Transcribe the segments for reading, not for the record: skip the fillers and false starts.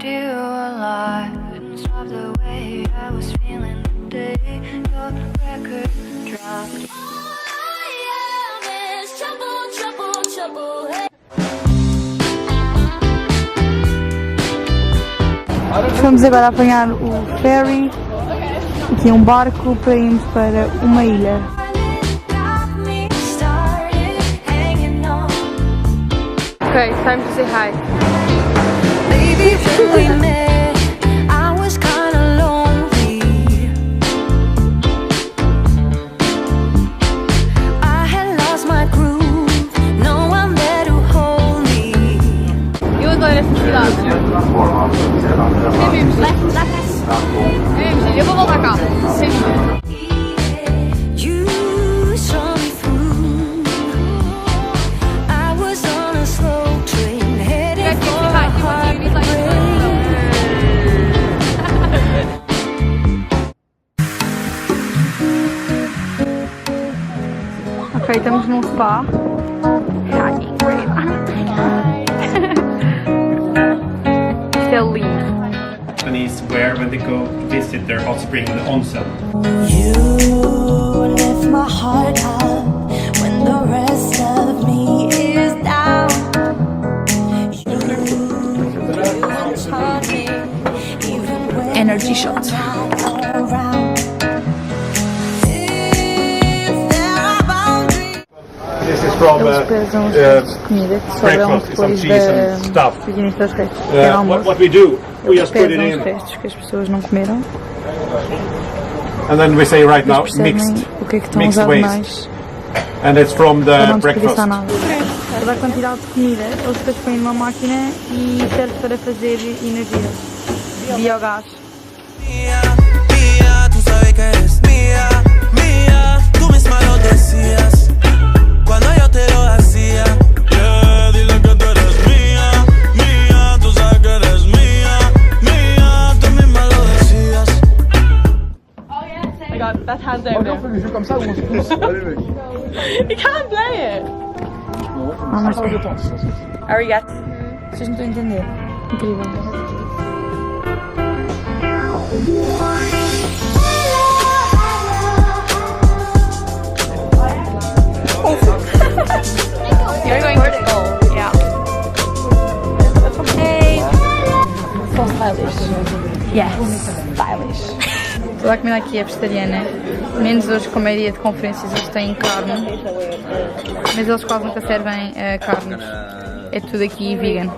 you a lot. Couldn't stop the way I was feeling the day your record dropped. All I am is trouble, trouble, trouble. Hey. Vamos agora apanhar o ferry, aqui é um barco para irmos para uma ilha. Ok, time to say hi. Baby, when we met, I was kinda lonely. I had lost my groove, no one there to hold me. Eu adoro esta cidade. Eu vou voltar cá. Sempre. Ok, estamos num spa. Isto é lindo. Japanese wear when they go visit their hot spring in the onsen. You lift my heart up when the rest of me is down. You enchant me even when Energy shot. This is from Eles pesam os restos de comida que sobram depois da higienização dos restos. what we do, we Eles just put it pesam os in, restos que as pessoas não comeram. and then we say right now Eles percebem mixed, o que é que estão a mixed usar waste, mais and it's from para the não breakfast. desperdiçar nada. Toda a quantidade de comida eles depois põem numa máquina e serve para fazer energia. Biogás. Tú sabes que eres mía, mía, tú misma lo decías cuando yo te lo hacía. Yeah, dile que tú eres mía, mía, tú sabes que eres mía, mía, tú misma lo decías. Oh my god, that hand over there. You can't play it. Ah, mas Obrigada. vocês não estão a entender. Incrível. You're going to school. Yeah. Hey. So stylish. Yes. Stylish. Toda a comida aqui é vegetariana, menos hoje como é dia de conferências eles têm carne, mas eles quase nunca servem carnes, é tudo aqui vegan.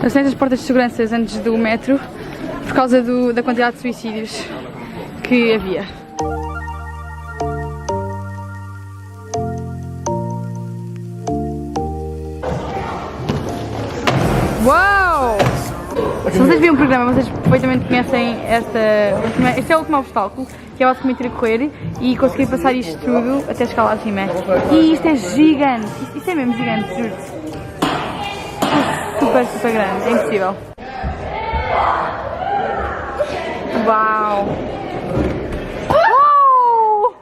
Eles têm as portas de segurança antes do metro por causa da quantidade de suicídios que havia. Uau! Se vocês viram o programa, vocês perfeitamente conhecem este é o último obstáculo, que é basicamente ir correr e conseguir passar isto tudo até chegar lá acima. E isto é gigante, isto é mesmo gigante, juro-te. Super, super grande, é impossível. Uau! Oh!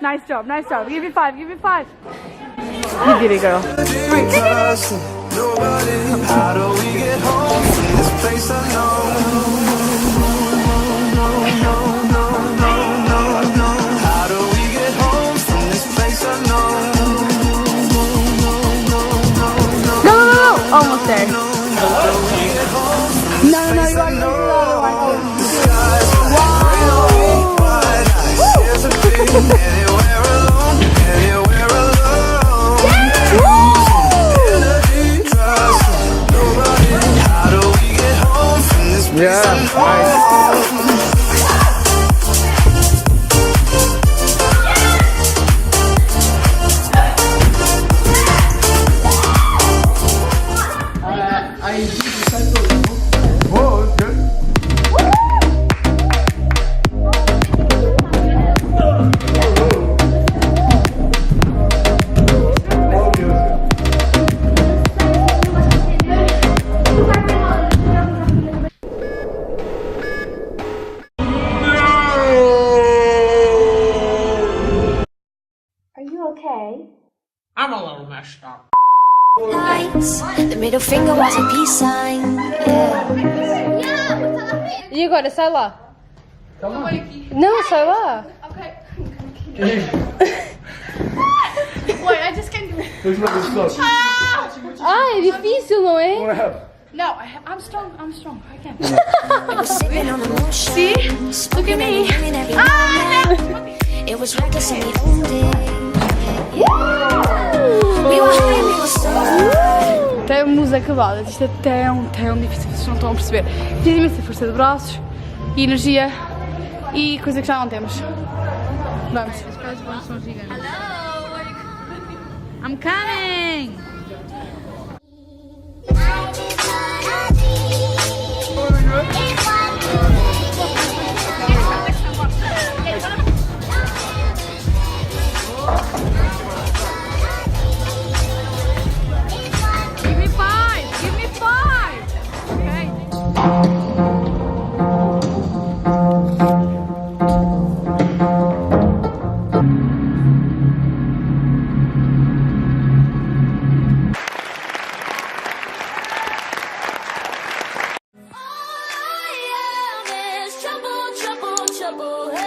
Nice job, give me five. You did it, girl. How do we get home from this place unknown? How do we get home from this place unknown? No, almost there. No, you are Yeah, nice. eyes. The middle finger was a peace sign. Yeah. E agora, sai lá. Não, sai lá. Wait, I just can't do it. Ah, é difícil, não é? No, I'm strong. I can't. Sipping on emotion. See? Look at me. It was reckless and we owned it. We were high and we were so. Temos acabado. Isto é tão difícil, vocês não estão a perceber. Preciso imensa força de braços e energia e coisa que já não temos. Vamos. As casas vão são gigantes. Hello! I'm coming! Give me five! Okay. All I am is trouble, trouble, trouble. Hey.